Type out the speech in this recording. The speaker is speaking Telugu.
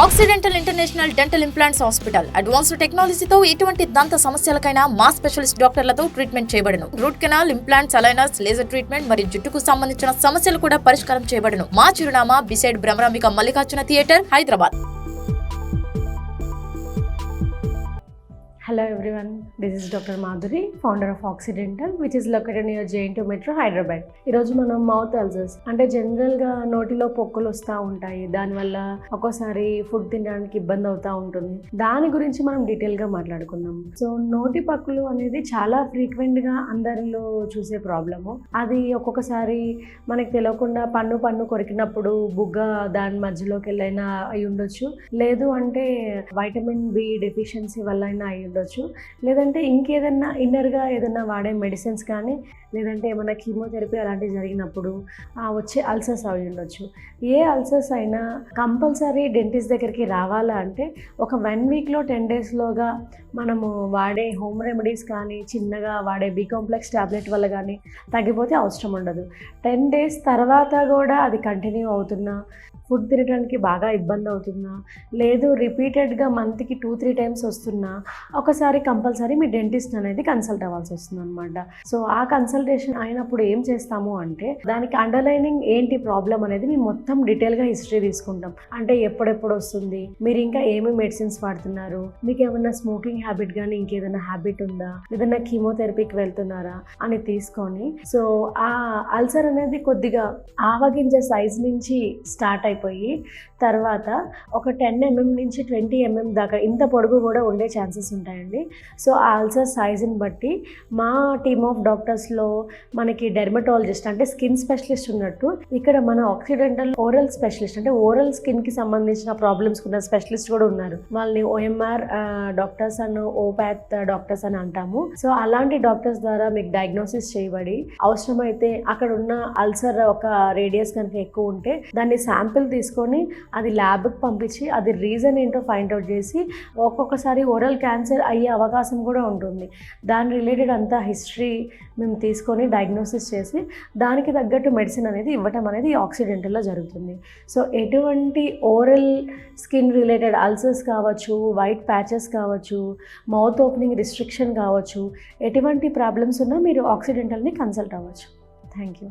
Accidental international dental implants hospital advanced టెక్నాలజీతో ఎటువంటి దంత సమస్యలకైనా మా స్పెషలిస్ట్ డాక్టర్లతో ట్రీట్మెంట్ చేయబడును. Root canal, implants, aligners, laser treatment మరియు జుట్టుకు సంబంధించిన సమస్యలు కూడా పరిష్కారం చేయబడును. మా చిరునామా beside Bhramarambika Mallikarjuna theatre, Hyderabad. Hello everyone, this is Dr. Madhuri, founder of Occidental, which is located near J2 Metro, Hyderabad. ఈరోజు మనం మౌత్ అల్సర్స్ అంటే జనరల్గా నోటిలో పొక్కులు వస్తూ ఉంటాయి, దానివల్ల ఒక్కోసారి ఫుడ్ తినడానికి ఇబ్బంది అవుతూ ఉంటుంది. దాని గురించి మనం డీటెయిల్గా మాట్లాడుకుందాం. సో నోటి పక్కులు అనేది చాలా ఫ్రీక్వెంట్గా అందరిలో చూసే ప్రాబ్లము. అది ఒక్కొక్కసారి మనకి తెలియకుండా పన్ను కొరికినప్పుడు బుగ్గ దాని మధ్యలోకి వెళ్ళైనా అయి ఉండొచ్చు, లేదు అంటే వైటమిన్ బి డెఫిషియన్సీ వల్ల అయినా అయి ఉండొచ్చు, లేదంటే ఇంకేదన్నా ఇన్నర్గా ఏదైనా వాడే మెడిసిన్స్ కానీ, లేదంటే ఏమైనా కీమోథెరపీ అలాంటివి జరిగినప్పుడు వచ్చే అల్సర్స్ అవి ఉండొచ్చు. ఏ అల్సర్స్ అయినా కంపల్సరీ డెంటిస్ట్ దగ్గరికి రావాలా అంటే ఒక 1 వీక్లో 10 డేస్లోగా మనము వాడే హోమ్ రెమెడీస్ కానీ, చిన్నగా వాడే బి కాంప్లెక్స్ ట్యాబ్లెట్ వల్ల కానీ తగ్గిపోతే అవసరం ఉండదు. 10 డేస్ తర్వాత కూడా అది కంటిన్యూ అవుతున్నా, ఫుడ్ తినడానికి బాగా ఇబ్బంది అవుతున్నా, లేదు రిపీటెడ్గా మంత్కి 2-3 టైమ్స్ వస్తున్నా, ఒకసారి కంపల్సరీ మీ డెంటిస్ట్ అనేది కన్సల్ట్ అవ్వాల్సి వస్తుంది అనమాట. సో ఆ కన్సల్టేషన్ అయినప్పుడు ఏం చేస్తాము అంటే దానికి అండర్లైనింగ్ ఏంటి ప్రాబ్లం అనేది మేము మొత్తం డీటెయిల్గా హిస్టరీ తీసుకుంటాం. అంటే ఎప్పుడెప్పుడు వస్తుంది, మీరు ఇంకా ఏమి మెడిసిన్స్ వాడుతున్నారు, మీకు ఏమైనా స్మోకింగ్ హ్యాబిట్ కానీ ఇంకేదైనా హ్యాబిట్ ఉందా, ఏదైనా కీమోథెరపీకి వెళ్తున్నారా అని తీసుకొని, సో ఆ అల్సర్ అనేది కొద్దిగా ఆవగింజ సైజ్ నుంచి స్టార్ట్ అయిపోయి తర్వాత ఒక 10 mm నుంచి 20 mm దాకా ఇంత పొడుగు కూడా ఉండే ఛాన్సెస్ ఉంటాయండి. సో ఆ అల్సర్ సైజుని బట్టి మా టీమ్ ఆఫ్ డాక్టర్స్లో మనకి డెర్మటాలజిస్ట్ అంటే స్కిన్ స్పెషలిస్ట్ ఉన్నట్టు, ఇక్కడ మన ఆక్సిడెంటల్ ఓరల్ స్పెషలిస్ట్ అంటే ఓరల్ స్కిన్కి సంబంధించిన ప్రాబ్లమ్స్ ఉన్న స్పెషలిస్ట్ కూడా ఉన్నారు. వాళ్ళని ఓఎంఆర్ డాక్టర్స్ అని, ఓపాత్ డాక్టర్స్ అని అంటాము. సో అలాంటి డాక్టర్స్ ద్వారా మీకు డయాగ్నోసిస్ చేయబడి అవసరమైతే అక్కడ ఉన్న అల్సర్ ఒక రేడియస్ కనుక ఎక్కువ ఉంటే దాన్ని శాంపిల్ తీసుకొని అది ల్యాబ్కి పంపించి అది రీజన్ ఏంటో ఫైండ్ అవుట్ చేసి, ఒక్కొక్కసారి ఓరల్ క్యాన్సర్ అయ్యే అవకాశం కూడా ఉంటుంది. దాని రిలేటెడ్ అంతా హిస్టరీ మేము తీసుకొని డయాగ్నోసిస్ చేసి దానికి తగ్గట్టు మెడిసిన్ అనేది ఇవ్వటం అనేది ఆక్సిడెంటల్లో జరుగుతుంది. సో ఎటువంటి ఓరల్ స్కిన్ రిలేటెడ్ అల్సర్స్ కావచ్చు, వైట్ ప్యాచెస్ కావచ్చు, మౌత్ ఓపెనింగ్ రిస్ట్రిక్షన్ కావచ్చు, ఎటువంటి ప్రాబ్లమ్స్ ఉన్నా మీరు ఆక్సిడెంటల్ని కన్సల్ట్ అవ్వచ్చు. Thank you.